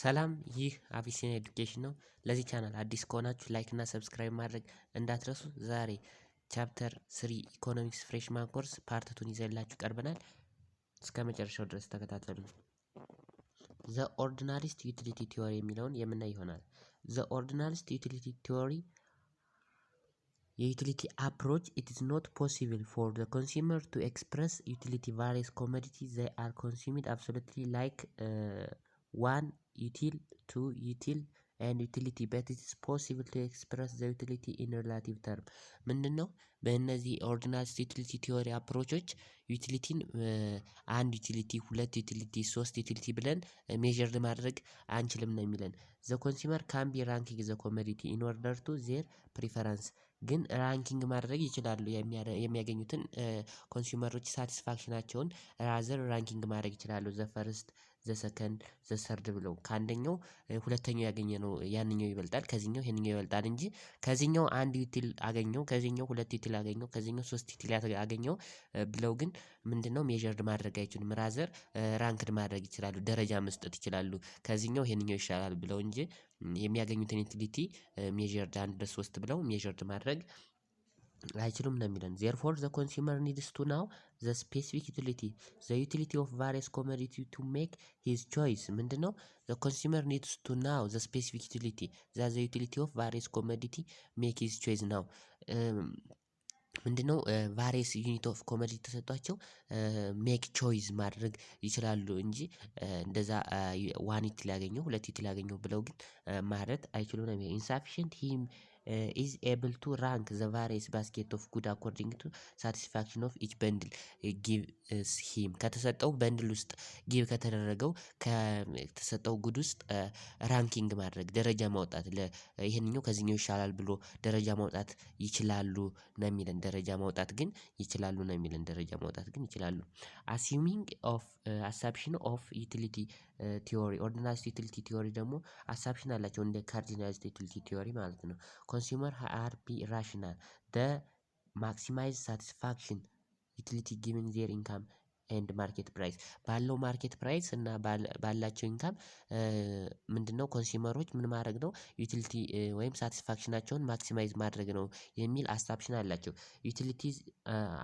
ሰላም ይህ አቢሲኒያ ኤዱኬሽን ነው። ለዚህ ቻናል አዲስ ከሆናችሁ ላይክ እና ሰብስክራይብ ማድረግ እንዳትረሱ። ዛሬ ቻፕተር 3 ኢኮኖሚክስ ፍሬሽማን ኮርስ ፓርት 2 ይዘንላችሁ ቀርበናል። እስከ መጨረሻው ድረስ ተከታተሉ። ዘ ኦርዲናሪስት ዩቲሊቲ ቲዮሪ የሚለውን የምናይ ይሆናል። ዘ ኦርዲናሪስት ዩቲሊቲ ቲዮሪ የዩቲሊቲ አፕሮች it is not possible for the consumer to express utility various commodities they are consumed absolutely like one util, two util and utility but it is possible to express the utility in relative term። ምንድነው በእነዚህ ኦርዲናሪስት ዩቲሊቲ ቲዮሪ አፕሮቾች ዩቲሊቲን አንድ ዩቲሊቲ ሁለት ዩቲሊቲ ሶስት ዩቲሊቲ ብለን ሜዠር ማድረግ አንችልም ነው የሚለን። ዘ ኮንሱመር ካን ቢ ራንኪንግ ዘ ኮሞዲቲ ኢን ኦርደር ቱ ዜር ፕሪፈረንስ ግን ራንኪንግ ማድረግ ይችላሉ። የሚያገኙትን ኮንሱመሮች ሳቲስፋክሽናቸውን ራዘር ራንኪንግ ማድረግ ይችላሉ። ዘ ፈርስት ዘ ሰከንድ ዘ ሰርድ ብለው ከአንደኛው ሁለተኛው ያገኘነው ያንኛው ይበልጣል ከዚህኛው ይሄንኛው ይበልጣል እንጂ ከዚህኛው አንድ ዩቲል አገኘው ከዚህኛው ሁለት ዩቲል አገኘው ከዚህኛው ሶስት ዩቲል አገኘው ብለው ግን ምንድነው ሜዠርድ ማድረግ አይችሉም። ራዘር ራንክድ ማድረግ ይችላሉ፣ ደረጃ መስጠት ይችላሉ። ከዚህኛው ይሄንኛው ይሻላል ብለው እንጂ የሚያገኙትን ዩቲሊቲ ሜዠርድ 1 3 ብለው ሜዠርድ ማድረግ አይችሉም ነው የሚለን። therefore the consumer needs to know the specific utility the utility of various commodity to make his choice። ምንድነው the consumer needs to know the specific utility that the utility of various commodity make his choice now። ምንድነው ቫሪየስ ዩኒት ኦፍ ኮሞዲቲ ተሰጧቸው ሜክ ቾይስ ማድረግ ይችላሉ እንጂ እንደዛ ዋን ዩቲል ያገኘው ሁለት ዩቲል ያገኘው ብለው ግን ማለት አይችሉም ነው። ኢንሳፊሽንት ሂም is able to rank the various basket of good according to satisfaction of each bundle gives him። ከተሰጠው በንድል ውስጥ ጊቭ ከተደረገው ከተሰጠው ጉድ ውስጥ ራንኪንግ ማድረግ ደረጃ ማውጣት ይሄንኛው ከዚህኛው ይሻላል ብሎ ደረጃ ማውጣት ይችላሉ ነው የሚለን። ደረጃ ማውጣት ግን ይችላሉ ነው የሚለን። ደረጃ ማውጣት ግን ይችላሉ። assuming of assumption of utility ቲዮሪ ኦርዲናሪስት ዩቲሊቲ ቲዮሪ ደግሞ አሳምፕሽን አላቸው እንደ ካርዲናሊስት ዩቲሊቲ ቲዮሪ ማለት ነው። ኮንሱመር አር ቢ ራሽናል ደ ማክሲማይዝ ሳቲስፋክሽን ዩቲሊቲ ጊቪንግ ዜር ኢንካም ኤንድ ማርኬት ፕራይስ ባለው ማርኬት ፕራይስ እና ባላቸው ኢንካም ምንድነው ኮንሱመሮች ምን ማድረግ ነው ዩቲሊቲ ወይም ሳቲስፋክሽናቸውን ማክሲማይዝ ማድረግ ነው የሚል አሳምፕሽን አላቸው። ዩቲሊቲዝ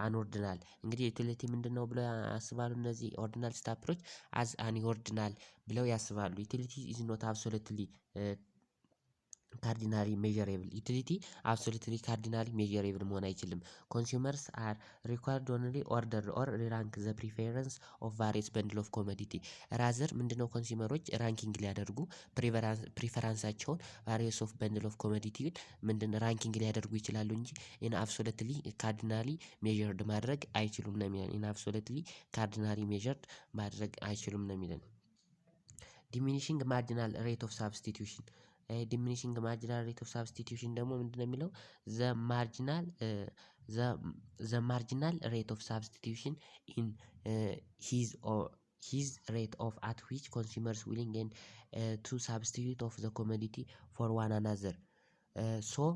አንኦርዲናል እንግዲህ ዩቲሊቲ ምንድነው ብለው ያስባሉ እነዚህ ኦርዲናሊስት አፕሮች አዝ አንኦርዲናል ብለው ያስባሉ። ዩቲሊቲ ኢዝ ኖት አብሶሉትሊ ካርዲናሊ ሜዠሬብል ዩቲሊቲ አብሶሉትሊ ካርዲናሊ ሜዠሬብል መሆን አይችልም። ኮንሱመርስ አር ሪኳርድ ኦንሊ ኦርደር ኦር ራንክ ዘ ፕሪፈረንስ ኦፍ ቫሪየስ በንድል ኦፍ ኮሞዲቲ ራዘር ምንድነው ኮንሱመሮች ራንኪንግ ሊያደርጉ ፕሪፈረንሳቸውን ቫሪየስ ኦፍ በንድል ኦፍ ኮሞዲቲ ምንድነው ራንኪንግ ሊያደርጉ ይችላሉ እንጂ ኢን አብሶሉትሊ ካርዲናሊ ሜዠርድ ማድረግ አይችሉም ነው የሚለን። ኢን አብሶሉትሊ ካርዲናሊ ሜዠርድ ማድረግ አይችሉም ነው የሚለን። ዲሚኒሽንግ ማርጂናል ሬት ኦፍ ሳብስቲቲዩሽን ዲሚኒሽንግ ማርጂናል ሬት ኦፍ ሳብስቲቲዩሽን ደግሞ ምንድነው የሚለው ዘ ማርጂናል ሬት ኦፍ ሳብስቲቲዩሽን ኢን ሂዝ ሬት ኦፍ አት ዊች ኮንሱመርስ ዊሊንግ ኤንድ ቱ ሳብስቲቲዩት ኦፍ ዘ ኮሞዲቲ ፎር ዋን አናዘር ሶ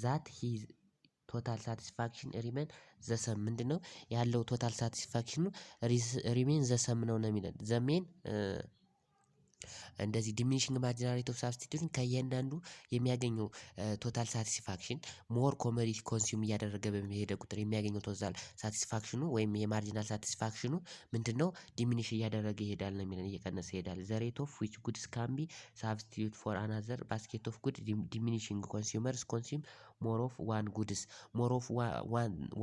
ዛት ሂዝ ቶታል ሳቲስፋክሽን ሪሜን ዘሰም ምንድነው ያለው ቶታል ሳቲስፋክሽኑ ሪሜን ዘሰም ነው የሚለን። ዘሜን እንደዚህ ዲሚኒሽንግ ማርጂናል ሬት ኦፍ ሳብስቲቲዩሽን ከእያንዳንዱ የሚያገኘው ቶታል ሳቲስፋክሽን ሞር ኮሞዲቲ ኮንሱም እያደረገ በሚሄደ ቁጥር የሚያገኘው ቶታል ሳቲስፋክሽኑ ወይም የማርጂናል ሳቲስፋክሽኑ ምንድነው ዲሚኒሽ እያደረገ ይሄዳል ነው የሚለን፣ እየቀነሰ ይሄዳል። ዘ ሬት ኦፍ ዊች ጉድስ ካን ቢ ሳብስቲቲዩት ፎር አናዘር ባስኬት ኦፍ ጉድ ዲሚኒሽንግ ኮንሱመርስ ኮንሱም ሞር ኦፍ ዋን ጉድስ ሞር ኦፍ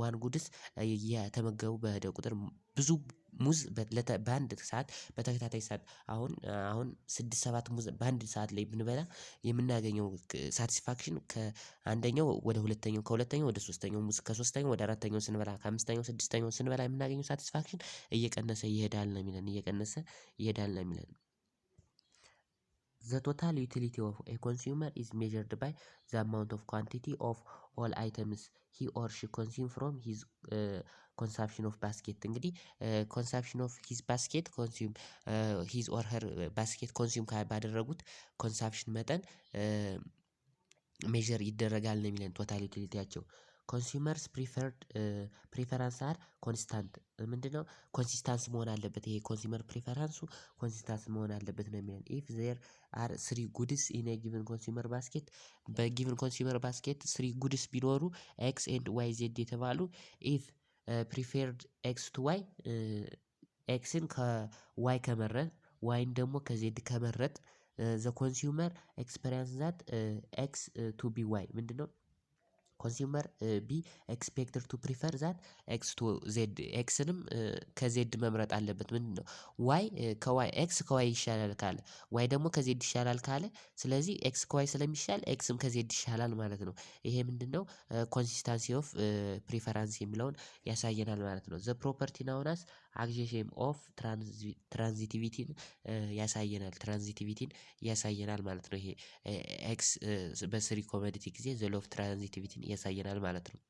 ዋን ጉድስ እየተመገቡ በሄደ ቁጥር ብዙ ሙዝ በአንድ ሰዓት በተከታታይ ሰዓት አሁን 6-7 ሙዝ በአንድ ሰዓት ላይ ብንበላ የምናገኘው ሳቲስፋክሽን ከአንደኛው ወደ ሁለተኛው ከሁለተኛው ወደ ሶስተኛው ሙዝ ከሶስተኛው ወደ አራተኛው ስንበላ ከአምስተኛው ስድስተኛው ስንበላ የምናገኘው ሳቲስፋክሽን እየቀነሰ ይሄዳል ነው የሚለን። እየቀነሰ ይሄዳል ነው የሚለን። The total utility of a consumer is measured by the amount of quantity of all items he or she consume from his consumption of basket። እንግዲህ consumption of his basket consume his or her basket consume ባደረጉት consumption መጠን ሜዠር ይደረጋል ነው የሚለን ቶታል ዩቲሊቲያቸው። ኮንሱመርስ ፕሪፈራንስ አር ኮንስታንት ምንድነው ኮንሲስታንስ መሆን አለበት። ይሄ ኮንሱመር ፕሪፈራንሱ ኮንሲስታንስ መሆን አለበት ነው የሚለን። ኢፍ ዜር አር ስሪ ጉድስ ኢን ጊቭን ኮንሱመር ባስኬት በጊቭን ኮንሱመር ባስኬት ስሪ ጉድስ ቢኖሩ ኤክስ ኤንድ ዋይ ዜድ የተባሉ ኢፍ ፕሪፌርድ ኤክስ ቱ ዋይ ኤክስን ከዋይ ከመረጥ ዋይን ደግሞ ከዜድ ከመረጥ ዘ ኮንሱመር ኤክስፔሪንስ ዛት ኤክስ ቱ ቢ ዋይ ምንድነው ኮንሱመር ቢ ኤክስፔክትድ ቱ ፕሪፈር ዛት ኤክስ ቱ ዜድ ኤክስንም ከዜድ መምረጥ አለበት። ምንድነው ዋይ ከዋይ ኤክስ ከዋይ ይሻላል ካለ ዋይ ደግሞ ከዜድ ይሻላል ካለ ስለዚህ ኤክስ ከዋይ ስለሚሻል ኤክስም ከዜድ ይሻላል ማለት ነው። ይሄ ምንድነው ኮንሲስታንሲ ኦፍ ፕሪፈራንስ የሚለውን ያሳየናል ማለት ነው። ዘ ፕሮፐርቲ ናውናስ አክሲየም ኦፍ ትራንዚቲቪቲን ያሳየናል ማለት ነው። ይሄ ኤክስ በስሪ ኮሞዲቲ ጊዜ ዘ ሎው ኦፍ ትራንዚቲቪቲን ያሳየናል ማለት ነው።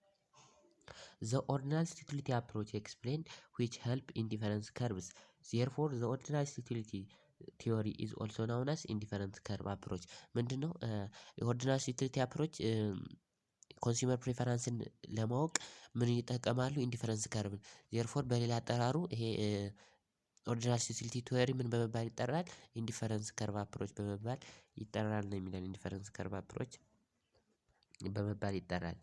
ዘ ኦርዲናል ዩቲሊቲ አፕሮች ኤክስፕሌን ዊች ሄልፕ ኢንዲፈረንስ ከርቭስ ዜርፎር ዘ ኦርዲናል ዩቲሊቲ ቲዮሪ ኢዝ ኦልሶ ናውን አስ ኢንዲፈረንስ ከርቭ አፕሮች ምንድነው የኦርዲናል ዩቲሊቲ አፕሮች ኮንሱመር ፕሪፈራንስን ለማወቅ ምን ይጠቀማሉ ኢንዲፈረንስ ከርቭን ዜርፎር በሌላ አጠራሩ ይሄ ኦርዲናል ዩቲሊቲ ቲዮሪ ምን በመባል ይጠራል ኢንዲፈረንስ ከርቭ አፕሮች በመባል ይጠራል ነው የሚለን። ኢንዲፈረንስ ከርቭ አፕሮች በመባል ይጠራል።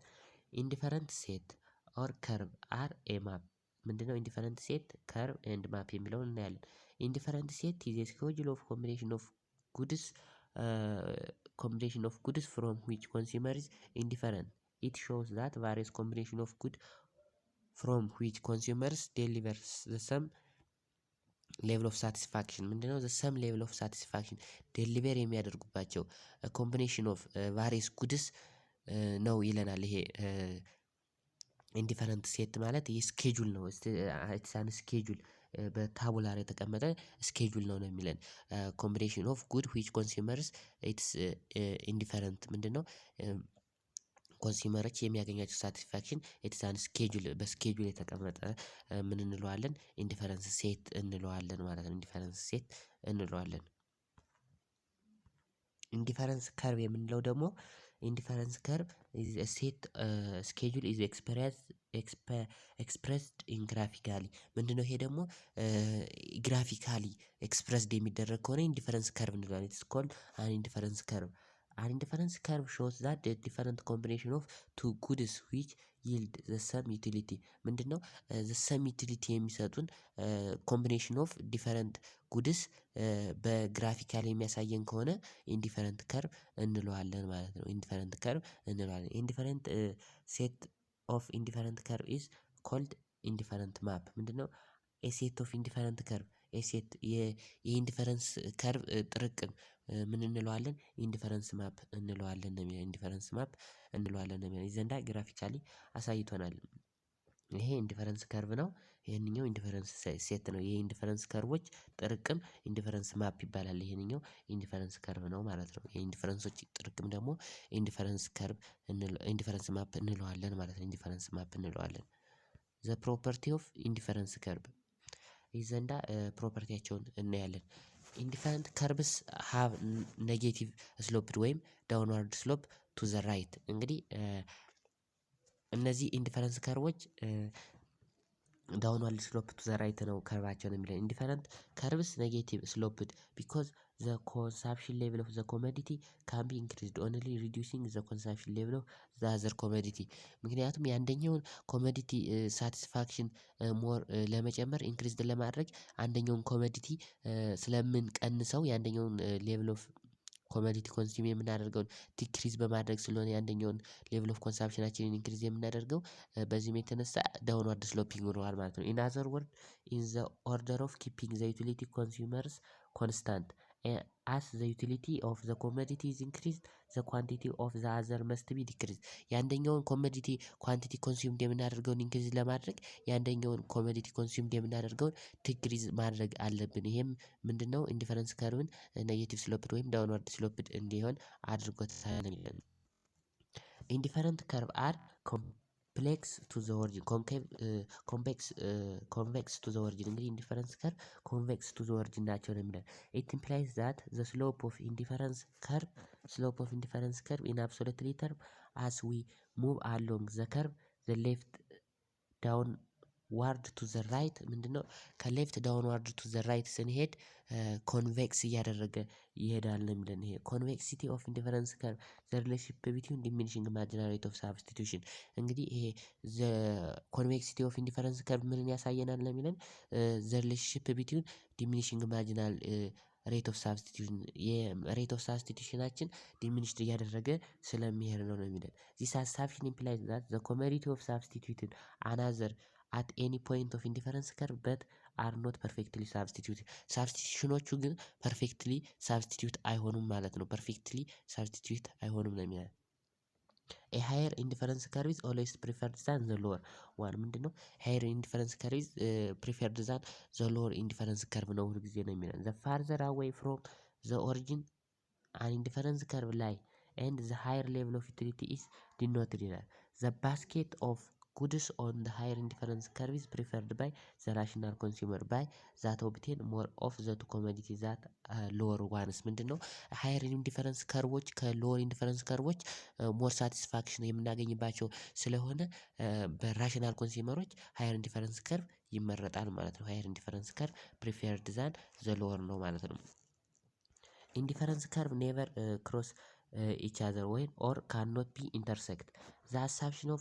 ኢንዲፈረንት ሴት ኦር ከርቭ አር ኤ ማፕ ምንድነው ኢንዲፈረንት ሴት ከርቭ ኤንድ ማፕ የሚለውን እናያለን። ኢንዲፈረንት ሴት ኢዝ ኤ ስኬጁል ኦፍ combination of goods from which consumer is indifferent. It shows that various combination of goods from which consumers delivers the same level of satisfaction ምንድነው the same level of satisfaction ዴሊቨር የሚያደርጉባቸው ኮምቢኔሽን ኦፍ ቫሪየስ ጉድስ ነው ይለናል። ይሄ ኢንዲፈረንት ሴት ማለት ይህ ስኬጁል ነው። ኢትሳን ስኬጁል በታቡላር የተቀመጠ ስኬጁል ነው የሚለን። ኮምቢኔሽን ኦፍ ጉድ ዊች ኮንሱመርስ ኢትስ ኢንዲፈረንት ምንድነው ኮንሱመሮች የሚያገኛቸው ሳቲስፋክሽን ኢትሳን ስኬጁል በስኬጁል የተቀመጠ ምን እንለዋለን ኢንዲፈረንስ ሴት እንለዋለን ማለት ነው። ኢንዲፈረንስ ሴት እንለዋለን። ኢንዲፈረንስ ከርቭ የምንለው ደግሞ ኢንዲፈረንስ ከርቭ ኢዝ ኤ ሴት ስኬጁል ኢዝ ኤክስፕረስድ ኢን ግራፊካሊ ምንድነው ይሄ ደግሞ ግራፊካሊ ኤክስፕረስድ የሚደረግ ከሆነ ኢንዲፈረንስ ከርቭ እንለዋለን። ኢትስ ኮልድ አን ኢንዲፈረንስ ከርቭ። አን ኢንዲፈረንስ ከርቭ ሾውስ ዛት ዘ ዲፈረንት ኮምቢኔሽን ኦፍ ቱ ጉድስ ዊች ይልድ ዘ ሰም ዩቲሊቲ ምንድነው ዘ ሰም ዩቲሊቲ የሚሰጡን ኮምቢኔሽን ኦፍ ዲፈረንት ጉድስ በግራፊካሊ የሚያሳየን ከሆነ ኢንዲፈረንት ከርቭ እንለዋለን ማለት ነው። ኢንዲፈረንት ከርቭ እንለዋለን። ኢንዲፈረንት ሴት ኦፍ ኢንዲፈረንት ከርቭ ኢዝ ኮልድ ኢንዲፈረንት ማፕ ምንድነው ኤ ሴት ኦፍ ኢንዲፈረንት ከርቭ ኤ ሴት የኢንዲፈረንስ ከርቭ ጥርቅም ምን እንለዋለን ኢንዲፈረንስ ማፕ እንለዋለን ነው የሚለው። ኢንዲፈረንስ ማፕ እንለዋለን ነው የሚለው። ዘንዳ ግራፊካሊ አሳይቶናል። ይሄ ኢንዲፈረንስ ከርቭ ነው። ይሄንኛው ኢንዲፈረንስ ሴት ነው። ይሄ ኢንዲፈረንስ ከርቮች ጥርቅም ኢንዲፈረንስ ማፕ ይባላል። ይሄንኛው ኢንዲፈረንስ ከርቭ ነው ማለት ነው። የኢንዲፈረንሶች ጥርቅም ደግሞ ኢንዲፈረንስ ከርቭ ኢንዲፈረንስ ማፕ እንለዋለን ማለት ነው። ኢንዲፈረንስ ማፕ እንለዋለን። ዘ ፕሮፐርቲ ኦፍ ኢንዲፈረንስ ከርቭ ይህ ዘንዳ ፕሮፐርቲያቸውን እናያለን። ኢንዲፈረንት ከርቭስ ሃቭ ኔጌቲቭ ስሎፕድ ወይም ዳውንዋርድ ስሎፕ ቱ ዘ ራይት እንግዲህ እነዚህ ኢንዲፈረንስ ከርቮች ዳውንዋርድ ስሎፕ ቱ ዘ ራይት ነው ከርቫቸው ነው የሚለው። ኢንዲፈረንት ከርቭስ ኔጌቲቭ ስሎፕድ ቢኮዝ ዘ ኮንሳምፕሽን ሌቭል ኦፍ ዘ ኮሞዲቲ ካን ቢ ኢንክሪዝድ ኦንሊ ሪዲዩሲንግ ዘ ኮንሳምፕሽን ሌቭል ኦፍ ዘ አዘር ኮሞዲቲ ምክንያቱም የአንደኛውን ኮሞዲቲ ሳቲስፋክሽን ሞር ለመጨመር ኢንክሪዝድ ለማድረግ አንደኛውን ኮሞዲቲ ስለምንቀንሰው የአንደኛውን ሌቭል ኦፍ ኮሞዲቲ ኮንሱም የምናደርገውን ዲክሪዝ በማድረግ ስለሆነ የአንደኛውን ሌቭል ኦፍ ኮንሳምፕሽናችንን ኢንክሪዝ የምናደርገው በዚህም የተነሳ ዳውንዋርድ ስሎፒንግ ይኖረዋል ማለት ነው። ኢን አዘር ወርድ ኢን ዘ ኦርደር ኦፍ ኪፒንግ ዘ ዩቲሊቲ ኮንሱመርስ ኮንስታንት አስ ዘ ዩቲሊቲ ኦፍ ዘ ኮሞዲቲ ኢዝ ኢንክሪዝድ ዘ ኳንቲቲ ኦፍ ዘ አዘር መስት ቢ ዲክሪዝ የአንደኛውን ኮሞዲቲ ኳንቲቲ ኮንሱም የምናደርገውን ኢንክሪዝ ለማድረግ የአንደኛውን ኮሞዲቲ ኮንሱም የምናደርገውን ዲክሪዝ ማድረግ አለብን። ይሄም ምንድነው ኢንዲፈረንስ ከርቭን ኔጌቲቭ ስሎፕድ ወይም ዳውንዋርድ ስሎፕድ እንዲሆን አድርጎታል። ኢንዲፈረንት ከርቭ አር ኮምፕሌክስ ቱ ዘ ኦሪጂን ኮንቬክስ ቱ ዘ ኦሪጂን እንግዲህ ኢንዲፈረንስ ከርቭ ኮንቬክስ ቱ ዘ ኦሪጂን ናቸው ነው የሚለው። ኢት ኢምፕላይዝ ዛት ዘ ስሎፕ ኦፍ ኢንዲፈረንስ ከርቭ slope of indifference curve in absolute term as we move along the curve the left downward to the right ምንድነው ከሌፍት ዳውንዋርድ ቱ ዘ ራይት ስንሄድ ኮንቬክስ እያደረገ ይሄዳል ነው የሚለን። ይሄ ኮንቬክሲቲ ኦፍ ኢንዲፈረንስ ከርቭ ዘ ሪሌሽንሺፕ ቢትዊን ዲሚኒሽንግ ማርጂናል ሬት ኦፍ ሳብስቲቱሽን። እንግዲህ ይሄ ዘ ኮንቬክሲቲ ኦፍ ኢንዲፈረንስ ከርቭ ምንን ያሳየናል ነው የሚለን ዘ ሪሌሽንሺፕ ቢትዊን ዲሚኒሽንግ ማርጂናል ሬት ኦፍ ሳብስቲቱሽን የሬት ኦፍ ሳብስቲቱሽናችን ዲሚኒሽድ እያደረገ ስለሚሄድ ነው የሚለን። ዚስ አሳምፕሽን ኢምፕላይዝ ዛት ዘ ኮሞዲቲ ኦፍ ሳብስቲቱትድ አናዘር at any point of indifference curve but are not perfectly substituted ሳብስቲቱሽኖቹ ግን ፐርፌክትሊ ሳብስቲቱት አይሆኑም ማለት ነው። ፐርፌክትሊ ሳብስቲቱት አይሆኑም ነው የሚለው። a higher indifference curve is always preferred than the lower one ምንድነው higher indifference curve is preferred than the lower indifference curve ነው ሁሉ ጊዜ ነው የሚለው። the farther away from the origin an indifference curve lie and the higher level of utility is denoted ይላል። the basket of goods on the higher indifference curve is preferred by the rational consumer by that obtain more of the two commodities that lower ones ምንድነው higher indifference ከርቮች ከሎወር ኢንዲፈረንስ ከርቮች ሞር ሳቲስፋክሽን የምናገኝባቸው ስለሆነ በራሽናል ኮንሱመሮች higher indifference curve ይመረጣል ማለት ነው። higher indifference curve preferred than the lower ነው ማለት ነው። indifference curve never cross each other when or cannot be intersect. The assumption of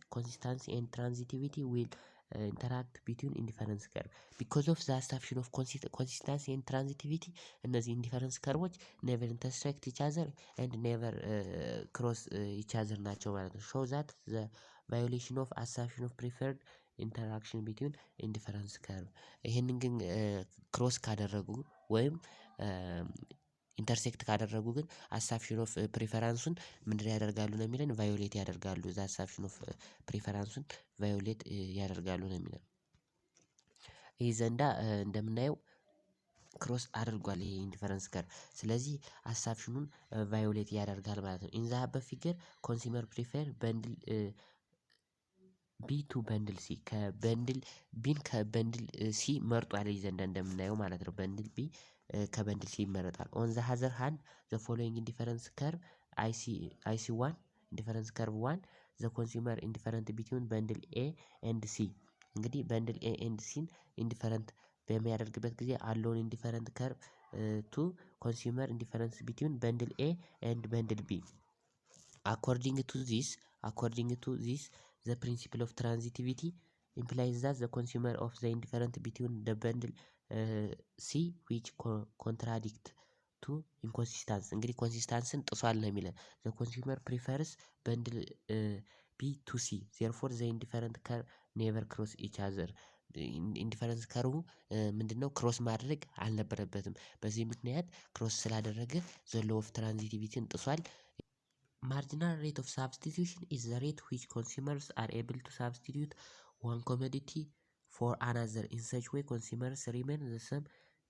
consistency and transitivity will interact between indifference curve because of the assumption of consistency and transitivity እነዚህ indifference curves never intersect each other and never cross each other ናቸው ማለት ነው። show that the violation of assumption of preferred interaction between indifference curve ይሄንን ግን ክሮስ ካደረጉ ወይም ኢንተርሴክት ካደረጉ ግን አሳፕሽን ኦፍ ፕሪፈራንሱን ምንድን ያደርጋሉ ነው የሚለን ቫዮሌት ያደርጋሉ። ዛ አሳፕሽን ኦፍ ፕሪፈራንሱን ቫዮሌት ያደርጋሉ ነው የሚለን። ይህ ዘንዳ እንደምናየው ክሮስ አድርጓል ይሄ ኢንዲፈረንስ ከርቭ። ስለዚህ አሳፕሽኑን ቫዮሌት ያደርጋል ማለት ነው። ኢን ዘ አበብ ፊገር ኮንሱመር ፕሪፈር በንድል ቢ ቱ በንድል ሲ ከበንድል ቢን ከበንድል ሲ መርጧል ይህ ዘንዳ እንደምናየው ማለት ነው። በንድል ቢ ከበንድል ሲ ይመረጣል። ኦን ዘ ሀዘር ሃንድ ዘ ፎሎዊንግ ኢንዲፈረንስ ከርቭ አይሲ ዋን ኢንዲፈረንስ ከርቭ ዋን ዘ ኮንሱመር ኢንዲፈረንት ቢትዊን በንድል ኤ ኤንድ ሲ። እንግዲህ በንድል ኤ ኤንድ ሲን ኢንዲፈረንት በሚያደርግበት ጊዜ አለውን ኢንዲፈረንት ከርቭ ቱ ኮንሱመር ኢንዲፈረንስ ቢትዊን በንድል ኤ ኤንድ በንድል ቢ according to this the principle of transitivity implies that the consumer of the indifferent between the bundle C which contradict to inconsistency እንግዲህ ኮንሲስታንስን ጥሷል ነው የሚለን። the consumer prefers bundle B to C therefore the indifferent curve never cross each other ኢንዲፈረንስ ከርቡ ምንድነው ክሮስ ማድረግ አልነበረበትም። በዚህ ምክንያት ክሮስ ስላደረገ the law of transitivity ጥሷል። Marginal rate of substitution is the rate which consumers are able to substitute one commodity for another in such way consumers remain the same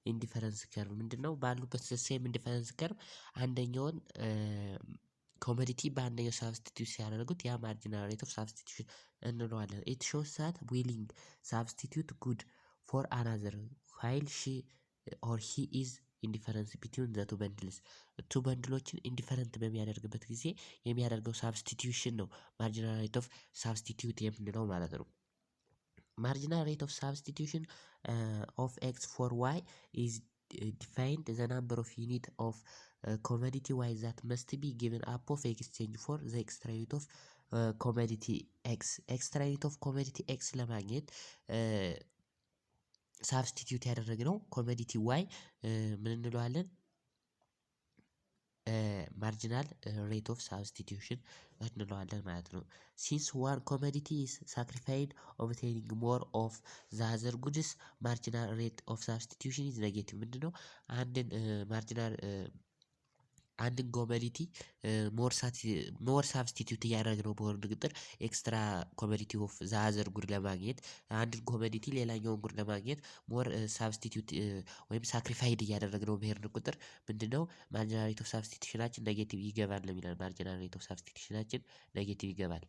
indifference curve ምንድነው ባሉበት ሴም ኢንዲፈረንስ ከርቭ አንደኛውን ኮሞዲቲ በአንደኛው ሳብስቲቱት ሲያደርጉት ያ ማርጂናል ሬት ኦፍ ሳብስቲቱሽን እንለዋለን። it shows that willing substitute good for another while she or he is ኢንዲፈረንስ ቢትዊን ዘ ቱ በንድልስ ቱ በንድሎችን ኢንዲፈረንት በሚያደርግበት ጊዜ የሚያደርገው ሳብስቲቱሽን ነው ማርጂናል ሬት ኦፍ ሳብስቲቱት የምንለው ማለት ነው። ማርጂናል ሬት ኦፍ ሳብስቲቱሽን ኦፍ ኤክስ ፎር ዋይ ኢዝ defined the number of unit of commodity y that must be given up of exchange for the extra unit of commodity x extra unit of commodity x ለማግኘት ሳብስቲቱት ያደረግነው ኮሞዲቲ ዋይ ምን እንለዋለን ማርጂናል ሬት ኦፍ ሳብስቲቱሽን እንለዋለን ማለት ነው። ሲንስ ዋን ኮሞዲቲ ኢዝ ሳክሪፋይድ ኦብቴኒንግ ሞር ኦፍ ዘ አዘር ጉድስ ማርጂናል ሬት ኦፍ ሳብስቲቱሽን ኢዝ ኔጌቲቭ ምንድነው አንድን ኮሞዲቲ ሞር ሳብስቲቱት እያደረግነው በሆነ ቁጥር ኤክስትራ ኮሞዲቲ ኦፍ ዘ አዘር ጉድ ለማግኘት አንድን ኮሞዲቲ ሌላኛውን ጉድ ለማግኘት ሞር ሳብስቲቱት ወይም ሳክሪፋይድ እያደረግነው በሄድን ቁጥር ምንድነው ማርጂናል ሬት ኦፍ ሳብስቲቱሽናችን ኔጌቲቭ ይገባል ነው የሚለን። ማርጂናል ሬት ኦፍ ሳብስቲቱሽናችን ኔጌቲቭ ይገባል።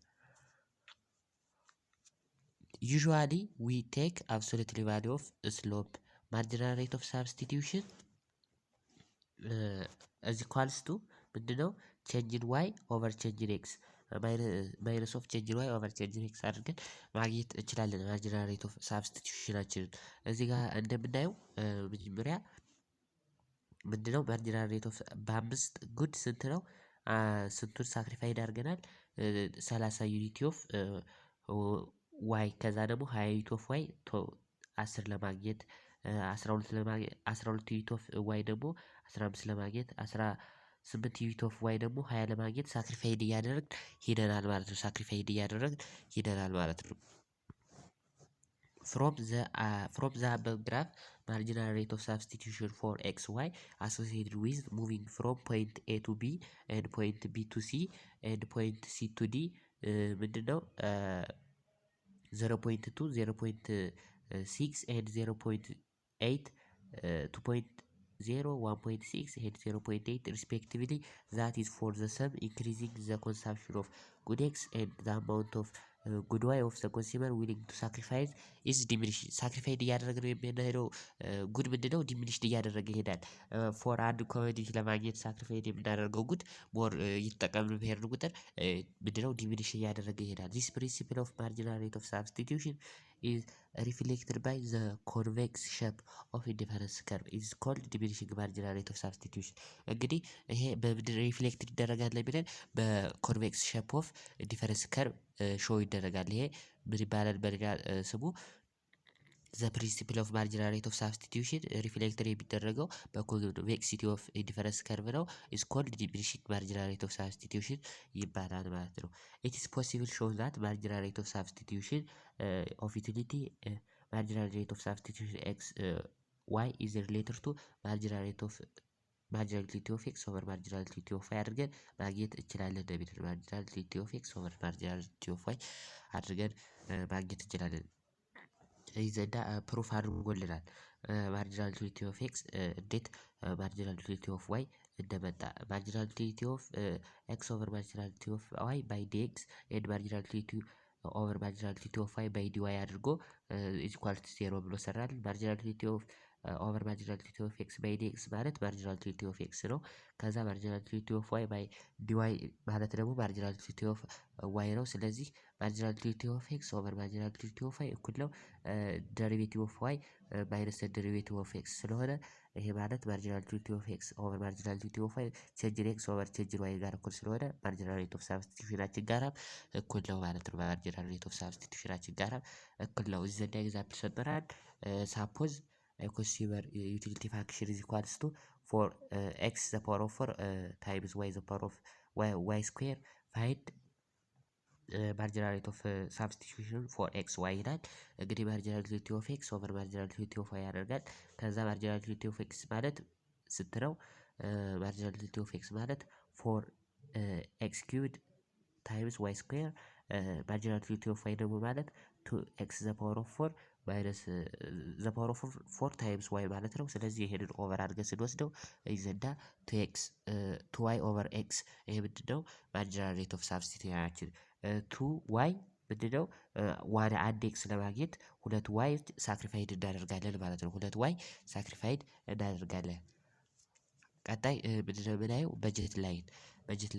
usually we take absolute value of slope marginal rate of substitution is equals to ምንድነው ቼንጅ ኢን ዋይ ኦቨር ቼንጅ ኢን ኤክስ ማይነስ ኦፍ ቼንጅ ኢን ዋይ ኦቨር ቼንጅ ኢን ኤክስ አድርገን ማግኘት እንችላለን ማርጂናል ሬት ኦፍ ሳብስቲቲዩሽናችንን። እዚህ ጋር እንደምናየው መጀመሪያ ምንድነው ማርጂናል ሬት ኦፍ በአምስት ጉድ ስንት ነው? ስንቱን ሳክሪፋይድ አድርገናል? 30 ዩኒቲ ኦፍ ዋይ ከዛ ደግሞ 20 ዩኒት ኦፍ ዋይ 10 ለማግኘት 12 ዩኒት ኦፍ ዋይ ደግሞ 15 ለማግኘት 18 ዩኒት ኦፍ ዋይ ደግሞ 20 ለማግኘት ሳክሪፋይድ እያደረግን ሄደናል ማለት ነው። ሳክሪፋይድ እያደረግን ሄደናል ማለት ነው። from the above graph, marginal rate of substitution for xy associated with moving from point A to B and point B to C and point C to D ምንድነው 0.2 0.6 and 0.8 2.0 1.6 and 0.8 respectively. That is for the sum increasing the consumption of good x and the amount of good y of the consumer willing to sacrifice is diminished. ሳክሪፋይድ እያደረግነው የምንሄደው ጉድ ምንድነው ዲሚኒሽድ እያደረገ ይሄዳል። ፎር አንድ ኮሞዲቲ ለማግኘት ሳክሪፋይድ የምናደርገው ጉድ ሞር እየተጠቀምን በሄድን ቁጥር ምንድነው ዲሚኒሽ እያደረገ ይሄዳል። this principle of marginal rate of substitution is reflected by the convex shape of indifference curve is called diminishing marginal rate of substitution። እንግዲህ ይሄ በምንድን ሪፍሌክትድ ይደረጋል ብለን በኮንቬክስ ሼፕ ኦፍ ዲፈረንስ ከርቭ ሾው ይደረጋል። ይሄ ምን ይባላል በሌላ ስሙ? the principle of marginal rate of substitution reflected የሚደረገው በኮንቬክሲቲ ኦፍ ዲፈረንስ ከርቭ ነው። is called diminishing marginal rate of substitution ይባላል ማለት ነው። it is possible show that marginal rate of substitution of utility marginal rate of substitution x y is related to marginality of x over marginality of y አድርገን ማግኘት እንችላለን። marginality of x over marginality of y አድርገን ማግኘት እንችላለን። ይዘዳ ፕሩፍ አድርጎልናል። ማርጂናሊቲ ኦፍ ኤክስ እንዴት ማርጂናሊቲ ኦፍ ዋይ እንደመጣ ማርጂናሊቲ ኦፍ ኤክስ ኦቨር ማርጂናሊቲ ኦፍ ዋይ ባይ ዲኤክስ ኤንድ ማርጂናሊቲ ኦቨር ማርጂናሊቲ ኦፍ ዋይ ባይ ዲዋይ አድርጎ ኢኳል ቱ 0 ብሎ ሰራል። ማርጂናሊቲ ኦፍ ኦቨር ማርጂናሊቲ ኦፍ ኤክስ ባይ ዲኤክስ ማለት ማርጂናሊቲ ኦፍ ኤክስ ነው። ከዛ ማርጂናሊቲ ኦፍ ዋይ ባይ ዲዋይ ማለት ደግሞ ማርጂናሊቲ ኦፍ ዋይ ነው። ስለዚህ ማርጂናሊቲ ኦፍ ኤክስ ኦቨር ማርጂናሊቲ ኦፍ ዋይ እኩል ነው ደሪቬቲቭ ኦፍ ዋይ ማይነስ ደሪቬቲቭ ኦፍ ኤክስ ስለሆነ ይሄ ማለት ማርጂናሊቲ ኦፍ ኤክስ ኦቨር ማርጂናሊቲ ኦፍ ዋይ ቼንጅ ኤክስ ኦቨር ቼንጅ ዋይ ጋር እኩል ስለሆነ ማርጂናል ሬት ኦፍ ሳብስቲቲዩሽናችን ጋር እኩል ነው ማለት ነው። ማርጂናል ሬት ኦፍ ሳብስቲቲዩሽናችን ጋር እኩል ነው። እዚህ ዘንድ ኤግዛምፕል ሰጠናል። ሳፖዝ consumer utility function is equals to for x the power of 4 times y the power of y square find marginal rate of substitution for x y ይላል። እንግዲህ marginality of x over marginality of y ያደርጋል። ከዛ marginality of x ማለት ስንት ነው? marginality of x ማለት 4x cubed times y square marginality of y ደግሞ ማለት 2x the power of 4 ማይነስ ዘ ፓወር ኦፍ 4 ታይምስ ዋይ ማለት ነው። ስለዚህ ይሄንን ኦቨር አድርገን ስንወስደው ይዘንዳ 2x 2y ኦቨር x ይሄ ምንድነው ማርጂናል ሬት ኦፍ ሳብስቲቲዩሽናችን 2y ምንድነው ዋን አንድ x ለማግኘት 2y ሳክሪፋይድ እናደርጋለን ማለት ነው። 2y ሳክሪፋይድ እናደርጋለን። ቀጣይ ምንድነው የምናየው? በጀት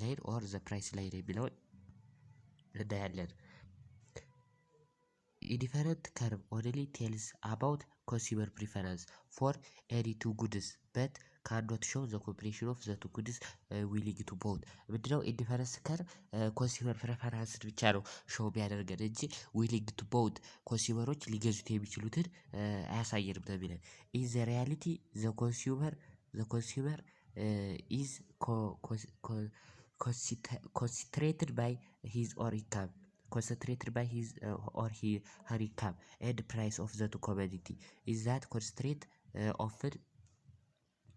ላይን ኦር ዘ ፕራይስ ላይን የሚለውን እናያለን። A different curve only tells about consumer preference for any two goods but cannot show the combination of the two goods willing to both ምንድነው ኢንዲፈረንስ ከርቭ ኮንሱመር ፕሬፈረንስ ብቻ ነው ሾው ቢያደርገን እንጂ ዊሊንግ ቱ ቦት ኮንሱመሮች ሊገዙት የሚችሉትን አያሳየንም ነው የሚለን። ኢን ዘ ሪያሊቲ ዘ ኮንሱመር ኢዝ concentrated by his or her income and price of the two commodity is that constraint often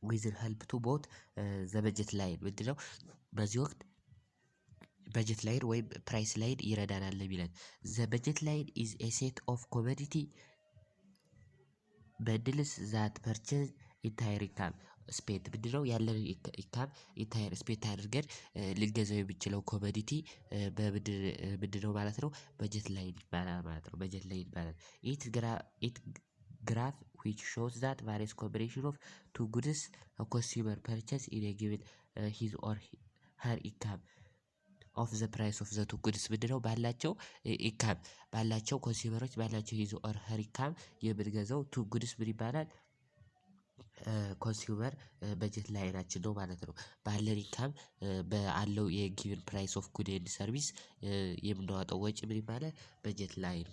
will help to both the budget line ምንድነው በዚህ ወቅት በጀት ላይን ወይም ፕራይስ ላይን ይረዳናል የሚለን። the budget line is a set of commodity bundles that purchase entire income ስፔት ምንድነው ያለን ኢንካም ኢንታየር ስፔት አድርገን ልንገዛው የምንችለው ኮሞዲቲ ምንድነው ማለት ነው? በጀት ላይን ይባላል ማለት ነው። በጀት ላይን ይባላል። ኢት ግራፍ which shows that various combination of two goods a consumer purchase in a given his or her income of the price of the two goods ምንድነው ባላቸው ኢንካም ባላቸው ኮንሱመሮች ባላቸው ሂዝ ኦር her income የምንገዛው two goods ምን ይባላል ኮንሱመር በጀት ላይናችን ነው ማለት ነው። ባለን ኢንካም ባለው የጊቭን ፕራይስ ኦፍ ጉድ ኤንድ ሰርቪስ የምናወጣው ወጪ ምን ይባላል በጀት ላይን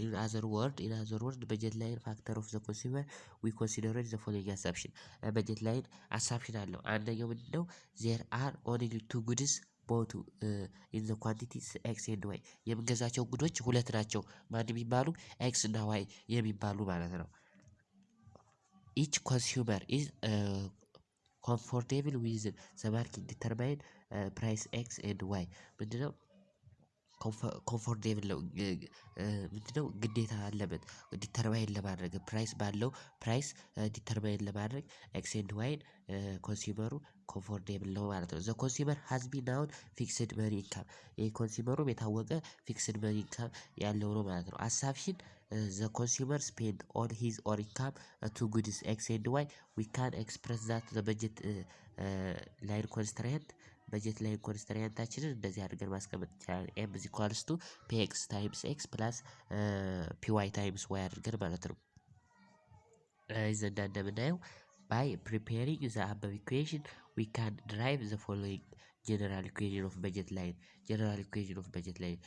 in other word በጀት ላይን ፋክተር ኦፍ ዘ ኮንሱመር we consider the following assumption በጀት ላይን አሳምፕሽን አለው አንደኛው ምንድነው there are only two goods both in the quantities x and y የምንገዛቸው ጉዶች ሁለት ናቸው ማን የሚባሉ x እና y የሚባሉ ማለት ነው። each consumer is comfortable with the market determine price x and y ምንድነው ኮምፎርቴብል ነው ምንድነው ግዴታ አለበት ዲተርማይን ለማድረግ ፕራይስ ባለው ፕራይስ ዲተርማይን ለማድረግ ኤክስ ኤንድ ዋይን ኮንሱመሩ ኮምፎርቴብል ነው ማለት ነው። ዘ ኮንሱመር ሃዝ ቢን ናውን ፊክስድ መኒ ኢንካም የኮንሱመሩ የታወቀ ፊክስድ መኒ ኢንካም ያለው ነው ማለት ነው። አሳምፕሽን the consumer spend on his or income two goods x and y we can express that the budget line constraint በጀት ላይ ኮንስትራንታችንን እንደዚህ አድርገን ማስቀመጥ ይቻላል m is equals to px times x plus py times y አድርገን ማለት ነው። ዘንዳ እንደምናየው by preparing the above equation we can derive the following general equation of budget line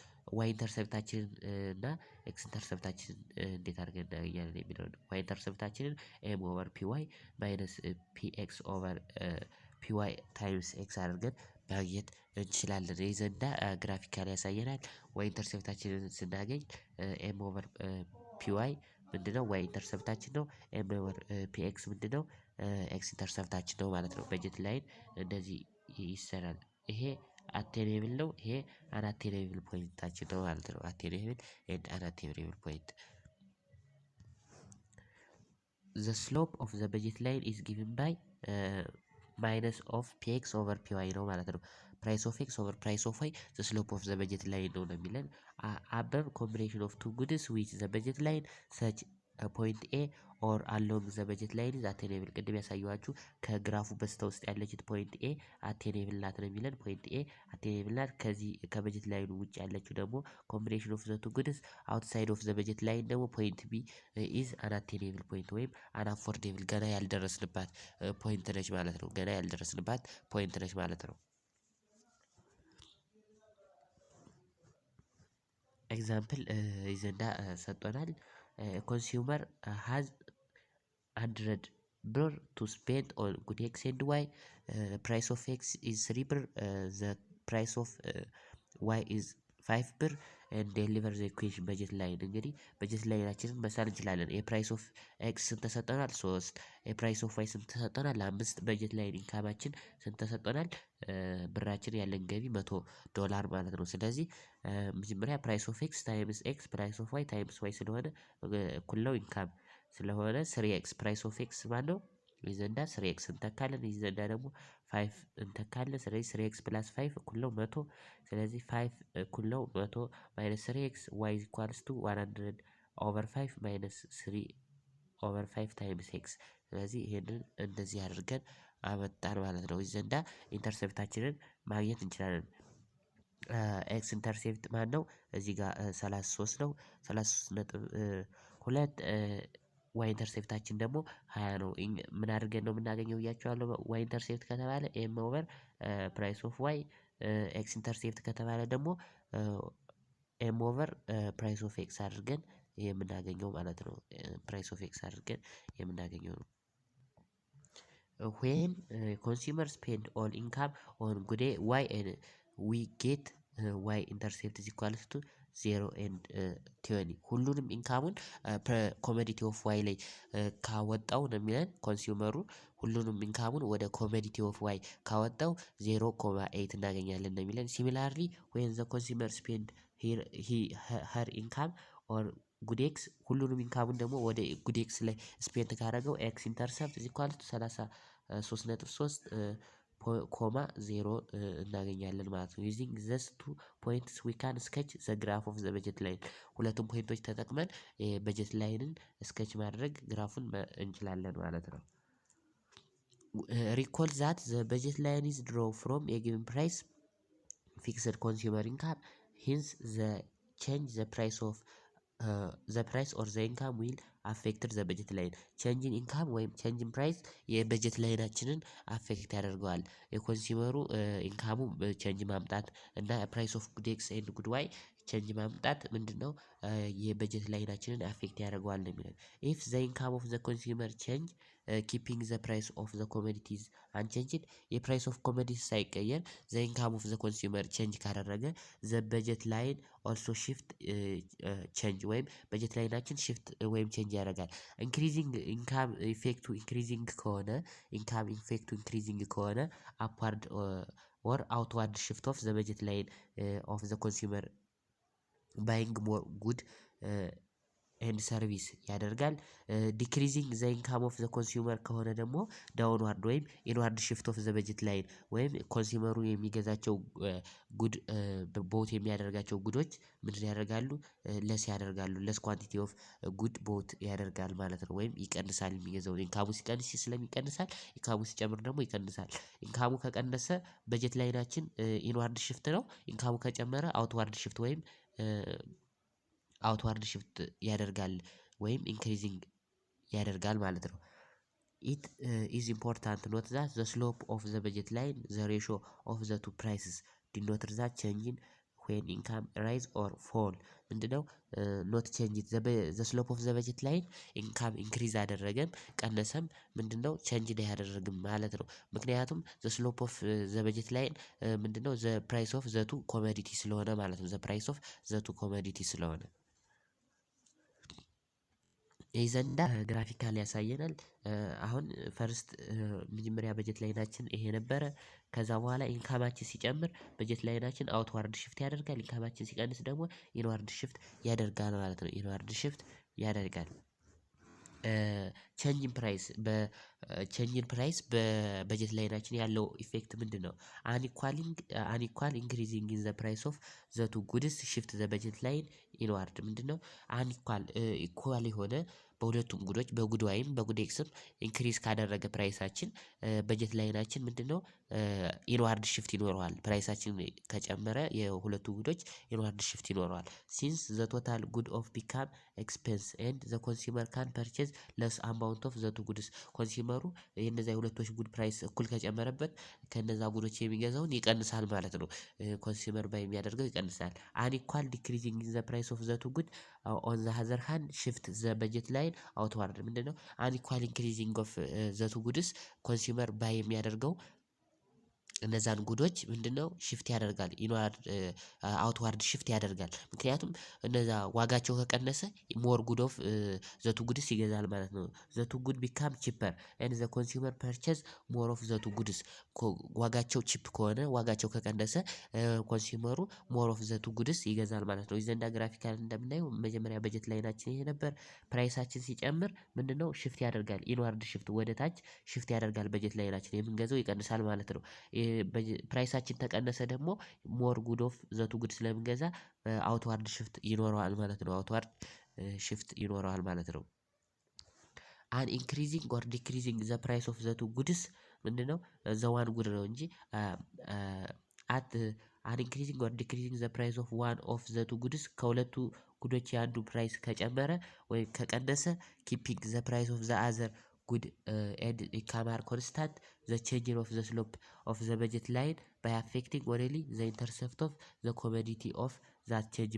y ኢንተርሰፕታችንን እና x ኢንተርሰፕታችንን እንዴት አድርገን እናገኛለን የሚለው ነው። y ኢንተርሰፕታችንን m over py minus px over py times x አድርገን ማግኘት እንችላለን። ዘንዳ ግራፊካሊ ያሳየናል y ኢንተርሰፕታችንን ስናገኝ m over py ምንድነው y ኢንተርሰፕታችን ነው m over px ምንድነው x ኢንተርሰፕታችን ነው ማለት ነው። በጀት ላይን እንደዚህ ይሰራል። ይሄ አቴኔብል ነው ይሄ አናቴኔብል ፖይንታችን ነው ማለት ነው። አቴኔብል ኤንድ አናቴኔብል ፖይንት the slope of the budget line is given by minus of px over py ነው ማለት ነው። price of x over price of y the slope of the budget line ነው የሚለን above combination of two goods which the budget line such point A or along the budget line is attainable ቅድም ያሳየዋችሁ ከግራፉ በስተውስጥ ያለችት ፖይንት ኤ አቴኔብል ናት ነው የሚለን ፖይንት ኤ አቴኔብል ናት። ከዚህ ከበጀት ላይኑ ውጭ ያለችው ደግሞ ኮምቢኔሽን ኦፍ ዘ ቱ ጉድስ አውትሳይድ ኦፍ ዘ በጀት ላይን ደግሞ ፖይንት ቢ ኢዝ አናቴኔብል ፖይንት ወይም አናፎርዴብል ገና ያልደረስንባት ፖይንት ነች ማለት ነው። ገና ያልደረስንባት ፖይንት ነች ማለት ነው። ኤግዛምፕል ይዘንዳ ሰጥቶናል። ኮንሱመር has 100 ብር to spend on good x and y price of x is 3 ብር the price of y is 5 ብር and deliver the equation budget line እንግዲህ በጀት ላይናችንን መሳል እንችላለን። የፕራይስ ኦፍ ኤክስ ስንት ተሰጠናል 3 የፕራይስ ኦፍ ዋይ ስንት ተሰጠናል 5 በጀት ላይን ኢንካማችን ስንት ተሰጠናል ብራችን ያለን ገቢ $100 ማለት ነው። ስለዚህ መጀመሪያ ፕራይስ ኦፍ ኤክስ ታይምስ ኤክስ ፕራይስ ኦፍ ዋይ ታይምስ ዋይ ስለሆነ እኩል ነው ኢንካም ስለሆነ 3x ፕራይስ ኦፍ ኤክስ ማለት ነው። ይዘንዳ 3x እንተካለን ይዘንዳ ደግሞ 5 እንተካለን ስለዚህ 3x + 5 እኩል ነው 100 ስለዚህ 5 እኩል ነው 100 - 3x y = 100 over 5 - 3 over 5 times x ስለዚህ ይሄንን እንደዚህ አድርገን አመጣን ማለት ነው። ይዘንዳ ኢንተርሴፕታችንን ማግኘት እንችላለን። ኤክስ ኢንተርሴፕት ማን ነው እዚህ ጋር 33 ነው 33.2 ዋይ ኢንተርሴፕታችን ደግሞ 20 ነው። ምን አድርገን ነው የምናገኘው ብያችኋለሁ። ዋይ ኢንተርሴፕት ከተባለ ኤም ኦቨር ፕራይስ ኦፍ ዋይ ኤክስ ኢንተርሴፕት ከተባለ ደግሞ ኤም ኦቨር ፕራይስ ኦፍ ኤክስ አድርገን የምናገኘው ማለት ነው። ፕራይስ ኦፍ ኤክስ አድርገን የምናገኘው ነው። when consumers spend all income on good y and we get y intercept is equal to 0 and 20 ሁሉንም ኢንካሙን ኮሞዲቲ ኦፍ ዋይ ላይ ካወጣው ነው የሚለን ኮንሱመሩ ሁሉንም ኢንካሙን ወደ ኮሞዲቲ ኦፍ ዋይ ካወጣው 0.8 እናገኛለን ነው የሚለን። ሲሚላርሊ when the consumer spend her income or good x ሁሉንም ኢንካሙን ደግሞ ወደ good x ላይ ስፔንድ ካደረገው x ኢንተርሰፕት is equal to 33.3 እናገኛለን ማለት ነው። using these two points we can sketch the graph of the budget line ሁለቱም ፖይንቶች ተጠቅመን በጀት ላይንን ስኬች ማድረግ ግራፉን እንችላለን ማለት ነው። recall that the budget line is drawn from a given price fixed consumer income, hence the change the price of the price or the income will affect the budget line. change in income ወይም change in price የበጀት ላይናችንን አፌክት ያደርገዋል። የኮንሱመሩ ኢንካሙ ቼንጅ ማምጣት እና ፕራይስ ኦፍ ጉድ ኤክስ ኤንድ ጉድ ዋይ ቼንጅ ማምጣት ምንድነው የበጀት ላይናችንን አፌክት ያደርገዋል ነው የሚለው። if the income of the consumer change keeping the price of the commodities unchanged የፕራይስ ኦፍ ኮሞዲቲስ ሳይቀየር the income of the consumer change ካደረገ the budget line also shift change ወይም በጀት ላይናችን shift ወይም change ያደርጋል። increasing income effect increasing ከሆነ income effect increasing ከሆነ upward or outward shift of the budget line of the consumer buying more good ኤንድ ሰርቪስ ያደርጋል። ዲክሪዚንግ ዘ ኢንካም ኦፍ ዘ ኮንሱመር ከሆነ ደግሞ ዳውንዋርድ ወይም ኢንዋርድ ሽፍት ኦፍ ዘ በጀት ላይን ወይም ኮንሱመሩ የሚገዛቸው ጉድ ቦት የሚያደርጋቸው ጉዶች ምንድን ያደርጋሉ ለስ ያደርጋሉ ለስ ኳንቲቲ ኦፍ ጉድ ቦት ያደርጋል ማለት ነው። ወይም ይቀንሳል የሚገዛው ኢንካሙ ሲቀንስ ስለሚቀንሳል ኢንካሙ ሲጨምር ደግሞ ይቀንሳል። ኢንካሙ ከቀነሰ በጀት ላይናችን ኢንዋርድ ሽፍት ነው። ኢንካሙ ከጨመረ አውትዋርድ ሽፍት ወይም አውትዋርድ ሽፍት ያደርጋል ወይም ኢንክሪዚንግ ያደርጋል ማለት ነው። it is important to note that the slope of the budget line the ratio of the two prices denote that changing when income rise or fall ምንድነው not change it the slope of the budget line income increase አደረገም ቀነሰም ምንድነው change ያደረግም ማለት ነው። ምክንያቱም the slope of the budget line ምንድነው the price of the two commodity ስለሆነ ማለት ነው። the price of the two commodity ስለሆነ ይዘንዳ ግራፊካሊ ያሳየናል። አሁን ፈርስት መጀመሪያ በጀት ላይናችን ይሄ ነበረ። ከዛ በኋላ ኢንካማችን ሲጨምር በጀት ላይናችን አውትዋርድ ሽፍት ያደርጋል። ኢንካማችን ሲቀንስ ደግሞ ኢንዋርድ ሽፍት ያደርጋል ማለት ነው። ኢንዋርድ ሽፍት ያደርጋል። ቼንጅን ፕራይስ በቼንጅን ፕራይስ በበጀት ላይናችን ያለው ኢፌክት ምንድነው? አንኢኳል ኢንክሪዚንግ ኢን ዘ ፕራይስ ኦፍ ዘ ቱ ጉድስ ሽፍት ዘ በጀት ላይን ኢንዋርድ ምንድነው? ኢኳል የሆነ በሁለቱም ጉዶች በጉድ ዋይም በጉድ ኤክስም ኢንክሪዝ ካደረገ ፕራይሳችን በጀት ላይናችን ምንድነው ኢንዋርድ ሽፍት ይኖረዋል። ፕራይሳችን ከጨመረ የሁለቱ ጉዶች ኢንዋርድ ሽፍት ይኖረዋል። ሲንስ ዘ ቶታል ጉድ ኦፍ ቢካም ኤክስፔንስ ኤንድ ዘ ኮንሱመር ካን ፐርቼዝ ለስ አማውንት ኦፍ ዘ ቱ ጉድስ ኮንሱመሩ የነዛ የሁለቶች ጉድ ፕራይስ እኩል ከጨመረበት ከነዛ ጉዶች የሚገዛውን ይቀንሳል ማለት ነው። ኮንሱመር ባይ የሚያደርገው ይቀንሳል። አንኢኳል ዲክሪዚንግ ኢን ዘ ፕራይስ ኦፍ ዘ ቱ ጉድ ኦን ዘ አዘር ሃንድ ሽፍት ዘ በጀት ላይን አውትዋርድ ምንድነው? አንኢኳል ኢንክሪዚንግ ኦፍ ዘ ቱ ጉድስ ኮንሱመር ባይ የሚያደርገው እነዛን ጉዶች ምንድነው ሽፍት ያደርጋል ኢንዋርድ አውትዋርድ ሽፍት ያደርጋል። ምክንያቱም እነዛ ዋጋቸው ከቀነሰ ሞር ጉድ ኦፍ ዘ ቱ ጉድስ ይገዛል ማለት ነው። ዘ ቱ ጉድ ቢካም ቺፐር ኤንድ ዘ ኮንሱመር ፐርቼዝ ሞር ኦፍ ዘ ቱ ጉድስ ዋጋቸው ቺፕ ከሆነ ዋጋቸው ከቀነሰ ኮንሱመሩ ሞር ኦፍ ዘ ቱ ጉድስ ይገዛል ማለት ነው። ይዘንዳ ግራፊካል እንደምናየው መጀመሪያ በጀት ላይናችን ይሄ ነበር። ፕራይሳችን ሲጨምር ምንድነው ሽፍት ያደርጋል ኢንዋርድ ሽፍት ወደ ታች ሽፍት ያደርጋል በጀት ላይናችን የምንገዛው ይቀንሳል ማለት ነው። ፕራይሳችን ተቀነሰ ደግሞ ሞር ጉድ ኦፍ ዘ ቱ ጉድ ስለምንገዛ አውትዋርድ ሽፍት ይኖረዋል ማለት ነው። አውትዋርድ ሽፍት ይኖረዋል ማለት ነው። አን ኢንክሪዚንግ ኦር ዲክሪዚንግ ዘ ፕራይስ ኦፍ ዘ ቱ ጉድስ ምንድነው ዘ ዋን ጉድ ነው እንጂ አት አን ኢንክሪዚንግ ኦር ዲክሪዚንግ ዘ ፕራይስ ኦፍ ዋን ኦፍ ዘ ቱ ጉድስ ከሁለቱ ጉዶች የአንዱ ፕራይስ ከጨመረ ወይም ከቀነሰ ኪፒንግ ዘ ፕራይስ ኦፍ ዘ አዘር good and income are constant the changing of the slope of the budget line by affecting only the intercept of the commodity of that change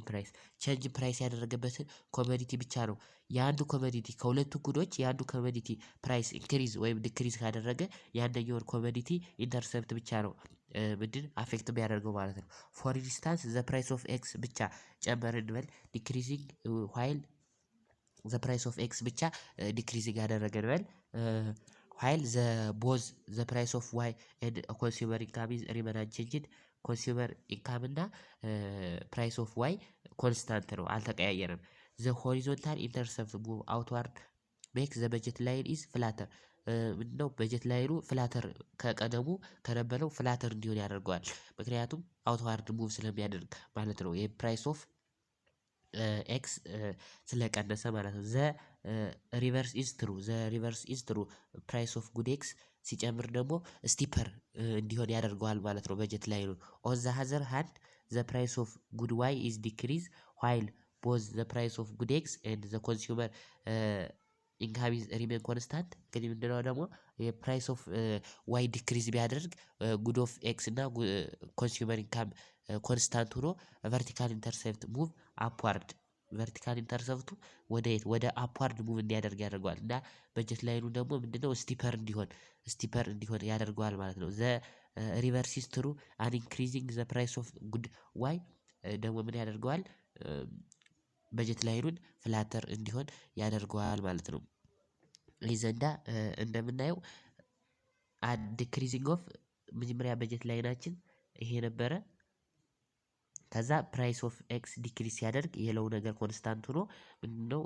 price ያደረገበትን ኮሞዲቲ ብቻ ነው። የአንዱ ኮሞዲቲ ከሁለቱ ጉዶች የአንዱ ኮሞዲቲ ፕራይስ ኢንክሪዝ ወይም ዲክሪዝ ካደረገ የአንደኛውን ኮሞዲቲ ኢንተርሰፕት ብቻ ነው ምንድን አፌክት የሚያደርገው ማለት ነው። ፎር ኢንስታንስ the price of x ብቻ ጨመረ እንበል decreasing while the price of x ብቻ ዲክሪዚንግ ያደረገ እንበል while the price of y and consumer income is remain unchanged consumer income እና price of y constant ነው አልተቀያየረም። the horizontal intercept move outward makes the budget line is flatter ምንድነው በጀት ላይኑ ፍላተር ከቀደሙ ከነበረው ፍላተር እንዲሆን ያደርገዋል። ምክንያቱም አውትዋርድ ሙቭ ስለሚያደርግ ማለት ነው። የፕራይስ ኦፍ ኤክስ ስለቀነሰ ማለት ነው። ዘ ሪቨርስ ኢዝ ትሩ ፕራይስ ኦፍ ጉድ ኤክስ ሲጨምር ደግሞ ስቲፐር እንዲሆን ያደርገዋል ማለት ነው በጀት ላይ ነው። ኦን ዘ አዘር ሃንድ ዘ ፕራይስ ኦፍ ጉድ ዋይ ኢዝ ዲክሪዝ ዋይል ቦዝ ዘ ፕራይስ ኦፍ ጉድ ኤክስ ኤንድ ዘ ኮንሱመር ኢንካም ኢዝ ሪሜን ኮንስታንት። እንግዲህ ምንድነው ደግሞ የፕራይስ ኦፍ ዋይ ዲክሪዝ ቢያደርግ ጉድ ኦፍ ኤክስ እና ኮንሱመር ኢንካም ኮንስታንት ሆኖ ቨርቲካል ኢንተርሴፕት ሙቭ አፕዋርድ ቨርቲካል ኢንተርሰፕቱ ወደ አፕዋርድ ሙቭ እንዲያደርግ ያደርገዋል እና በጀት ላይኑ ደግሞ ምንድነው ስቲፐር እንዲሆን ያደርገዋል ማለት ነው። ዘ ሪቨርስ ኢዝ ትሩ አን ኢንክሪዚንግ ዘ ፕራይስ ኦፍ ጉድ ዋይ ደግሞ ምን ያደርገዋል በጀት ላይኑን ፍላተር እንዲሆን ያደርገዋል ማለት ነው። ይህ ዘንዳ እንደምናየው ዲክሪዚንግ ኦፍ መጀመሪያ በጀት ላይናችን ይሄ ነበረ። ከዛ ፕራይስ ኦፍ ኤክስ ዲክሪዝ ሲያደርግ የለው ነገር ኮንስታንት ሆኖ ምንድነው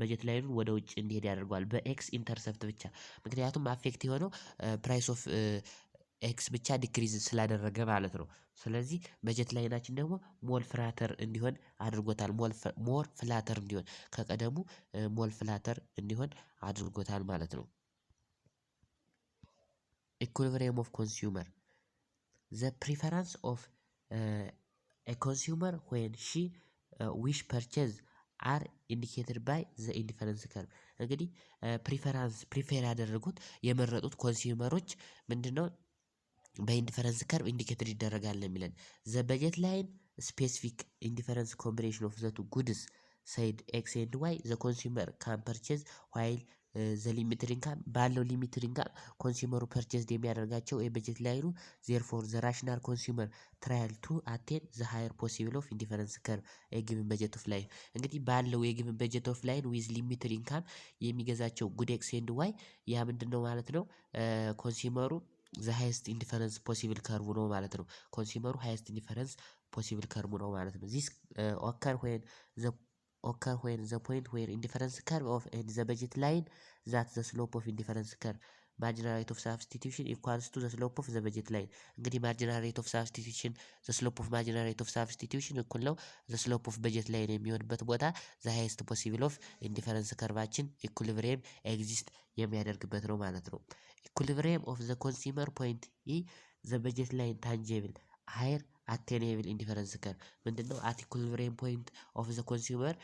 በጀት ላይኑን ወደ ውጭ እንዲሄድ ያደርገዋል በኤክስ ኢንተርሰፕት ብቻ። ምክንያቱም አፌክት የሆነው ፕራይስ ኦፍ ኤክስ ብቻ ዲክሪዝ ስላደረገ ማለት ነው። ስለዚህ በጀት ላይናችን ደግሞ ሞል ፍላተር እንዲሆን አድርጎታል። ሞር ፍላተር እንዲሆን ከቀደሙ ሞል ፍላተር እንዲሆን አድርጎታል ማለት ነው። ኢኩሊብሪየም ኦፍ ኮንሱመር ዘ ፕሪፈረንስ ኦፍ a consumer when she wish purchase are indicated by the indifference curve። እንግዲህ ፕሪፌር ያደረጉት የመረጡት ኮንሱመሮች ምንድነው በኢንዲፈረንስ ከርቭ ኢንዲኬተር ይደረጋል ነው የሚለን። ዘ በጀት ላይን ስፔሲፊክ ኢንዲፈረንስ ኮምቢኔሽን ኦፍ ዘ ቱ ጉድስ ሳይድ ኤክስ ኤንድ ዋይ ዘ ኮንሱመር ካን ፐርቼዝ ዋይል ዘ ሊሚትድ ኢንካም ባለው ሊሚትድ ኢንካም ኮንሱመሩ ፐርቼዝድ የሚያደርጋቸው የበጀት ላይኑ ዜርፎር ዘ ራሽናል ኮንሱመር ትራያል ቱ አቴን ዘ ሃየር ፖሲብል ኦፍ ኢንዲፈረንስ ከርቭ የጊቭን በጀት ኦፍ ላይን። እንግዲህ ባለው የጊቭን በጀት ኦፍ ላይን ዊዝ ሊሚትድ ኢንካም የሚገዛቸው ጉድ ኤክስ ኤንድ ዋይ ያ ምንድነው ማለት ነው ኮንሱመሩ ዘ ሃይስት ኢንዲፈረንስ ፖሲብል ከርቭ ነው ማለት ነው። ኮንሱመሩ ሃይስት ኢንዲፈረንስ ፖሲብል ከርቭ ነው ማለት ነው። ዚስ ኦከር when the point where indifference curve of and the budget line that the slope of indifference curve marginal rate of substitution equals to the slope of the budget line። እንግዲህ marginal rate of substitution the slope of marginal rate of substitution እኩል ነው the slope of budget line የሚሆንበት ቦታ the highest possible of indifference curveችን equilibrium exist የሚያደርግበት ነው ማለት ነው። equilibrium of the consumer point the budget line tangible higher አቴኔብል ኢንዲፈረንስ ከርቭ ምንድነው አት ኢኩሊብሪየም ፖይንት ኦፍ ዘ ኮንሱመር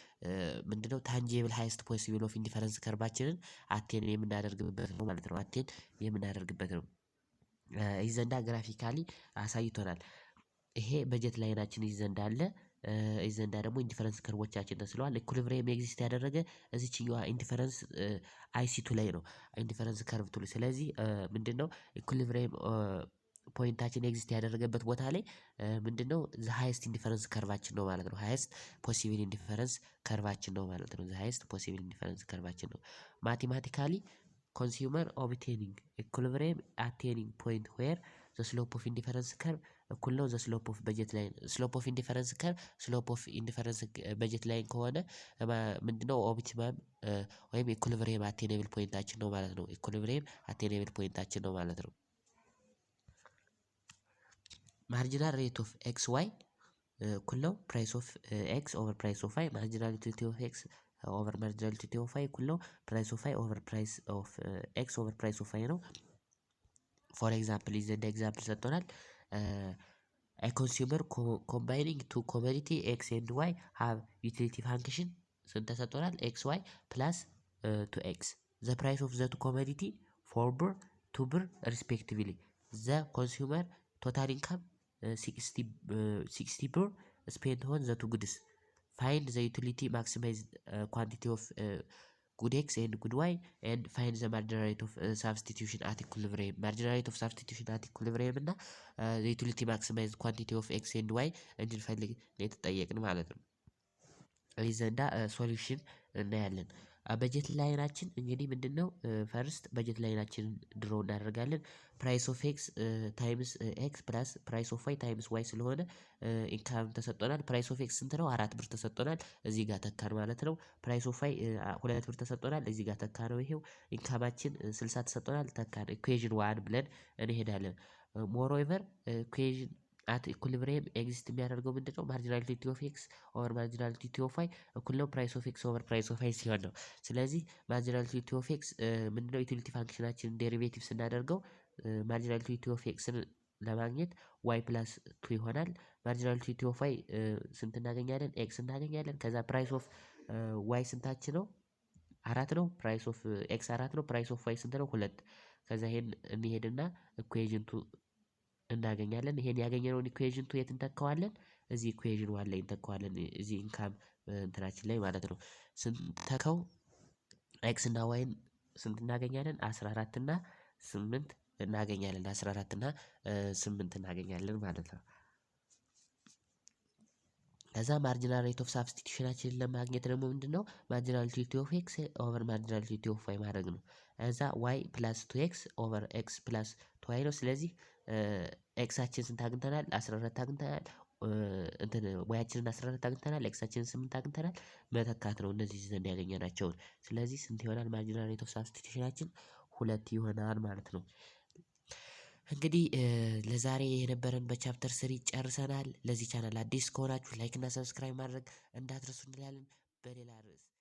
ምንድነው ታንጂብል ሃይስት ፖሲብል ኦፍ ኢንዲፈረንስ ከርቫችንን አቴን የምናደርግበት ነው ማለት ነው። አቴን የምናደርግበት ነው። ይህ ዘንዳ ግራፊካሊ አሳይቶናል። ይሄ በጀት ላይናችን ይዘንዳ አለ። ይህ ዘንዳ ደግሞ ኢንዲፈረንስ ከርቮቻችን ተስለዋል። ኢኩሊብሪየም ኤግዚስት ያደረገ እዚችኛዋ ኢንዲፈረንስ አይሲቱ ላይ ነው ኢንዲፈረንስ ከርቭ ቱል። ስለዚህ ምንድነው ኢኩሊብሪየም ፖይንታችን ኤግዚስት ያደረገበት ቦታ ላይ ምንድነው ዘ ሃይስት ኢንዲፈረንስ ከርቫችን ነው ማለት ነው። ሃይስት ፖሲብል ኢንዲፈረንስ ከርቫችን ነው ማለት ነው። ዘ ሃይስት ፖሲብል ኢንዲፈረንስ ከርቫችን ነው። ማቴማቲካሊ ኮንሱመር ኦብቴኒንግ ኢኩሊብሪየም አቴኒንግ ፖይንት ዌር ዘ ስሎፕ ኦፍ ኢንዲፈረንስ ከርቭ እኩል ነው ዘ ስሎፕ ኦፍ በጀት ላይን። ስሎፕ ኦፍ ኢንዲፈረንስ ከርቭ ስሎፕ ኦፍ ኢንዲፈረንስ በጀት ላይን ከሆነ ምንድነው ኦፕቲመም ወይም ኢኩሊብሪየም አቴኔብል ፖይንታችን ነው ማለት ነው። ኢኩሊብሪየም አቴኔብል ፖይንታችን ነው ማለት ነው። ማርጂናል ሬት ኦፍ ኤክስ ዋይ እኩል ነው ፕራይስ ኦፍ ኤክስ ኦቨር ፕራይስ ኦፍ ዋይ። ማርጂናል ዩቲሊቲ ኦፍ ኤክስ ኦቨር ማርጂናል ዩቲሊቲ ኦፍ ዋይ እኩል ነው ፕራይስ ኦፍ ዋይ ኦቨር ፕራይስ ኦፍ ኤክስ ኦቨር ፕራይስ ኦፍ ዋይ ነው። ፎር ኤግዛምፕል ይዘ እንደ ኤግዛምፕል ሰጥቶናል። a consumer combining two commodity x and y have utility function ስንት ተሰጥቶናል ኤክስ ዋይ ፕላስ ቱ ኤክስ the price of the two commodity 4 ብር 2 ብር respectively the consumer total income 60 ብር spent on the two goods. Find the utility maximized quantity of good x and good y and find the marginal rate of substitution at equilibrium. Marginal rate of substitution at equilibrium እና the utility maximized quantity of x and y እንድንፈልግ የተጠየቅን ማለት ነው። ይህ ዘንዳ ሶሉሽን እናያለን። በጀት ላይናችን እንግዲህ ምንድነው ፈርስት በጀት ላይናችንን ድሮ እናደርጋለን። ፕራይስ ኦፍ ኤክስ ታይምስ ኤክስ ፕላስ ፕራይስ ኦፍ ዋይ ታይምስ ዋይ ስለሆነ ኢንካም ተሰጥቶናል። ፕራይስ ኦፍ ኤክስ ስንት ነው? 4 ብር ተሰጥቶናል። እዚህ ጋር ተካን ማለት ነው። ፕራይስ ኦፍ ዋይ 2 ብር ተሰጥቶናል። እዚህ ጋር ተካ ነው። ይሄው ኢንካማችን 60 ተሰጥቶናል። ተካን ኢኩዌዥን 1 ብለን እንሄዳለን። ሞሮቨር ኢኩዌዥን አት ኢኩሊብሪየም ኤግዚስት የሚያደርገው ምንድነው? ማርጂናሊቲ ኦፍ ኤክስ ኦቨር ማርጂናሊቲ ኦፍ ዋይ እኩል ነው ፕራይስ ኦፍ ኤክስ ኦቨር ፕራይስ ኦፍ ዋይ ሲሆን ነው። ስለዚህ ማርጂናሊቲ ኦፍ ኤክስ ምንድነው? ዩቲሊቲ ፋንክሽናችን ዴሪቬቲቭ ስናደርገው ማርጂናሊቲ ኦፍ ኤክስን ለማግኘት ዋይ ፕላስ ቱ ይሆናል። ማርጂናሊቲ ኦፍ ዋይ ስንት እናገኛለን? ኤክስ እናገኛለን። ከዛ ፕራይስ ኦፍ ዋይ ስንታችን ነው? 4 ነው። ፕራይስ ኦፍ ኤክስ 4 ነው። ፕራይስ ኦፍ ዋይ ስንት ነው? 2። ከዛ ይሄን እንሄድና ኢኩዌዥን ቱ እናገኛለን። ይሄን ያገኘነውን ኢኩዌዥን ቱ የት እንተካዋለን? እዚህ ኢኩዌዥን 1 ላይ እንተካዋለን። እዚህ ኢንካም እንትናችን ላይ ማለት ነው። ስንተካው ኤክስ እና ዋይን ስንት እናገኛለን? 14 እና 8 እናገኛለን። 14 እና 8 እናገኛለን ማለት ነው። ከዛ ማርጂናል ሬት ኦፍ ሳብስቲቱሽናችንን ለማግኘት ደግሞ ምንድነው? ማርጂናሊቲ ኦፍ ኤክስ ኦቨር ማርጂናሊቲ ኦፍ ዋይ ማድረግ ነው። እዛ ዋይ ፕላስ 2ኤክስ ኦቨር ኤክስ ፕላስ 2ዋይ ነው። ስለዚህ ኤክሳችን ስንት አግኝተናል? 14 አግኝተናል። እንትን ዋያችንን 14 አግኝተናል። ኤክሳችንን 8 አግኝተናል። መተካት ነው እነዚህ ዘንድ ያገኘናቸውን። ስለዚህ ስንት ይሆናል? ማርጂናል ሬት ኦፍ ሳብስቲቱሽናችን 2 ይሆናል ማለት ነው። እንግዲህ ለዛሬ የነበረን በቻፕተር 3 ጨርሰናል። ለዚህ ቻናል አዲስ ከሆናችሁ ላይክ እና ሰብስክራይብ ማድረግ እንዳትረሱ እንላለን። በሌላ ርዕስ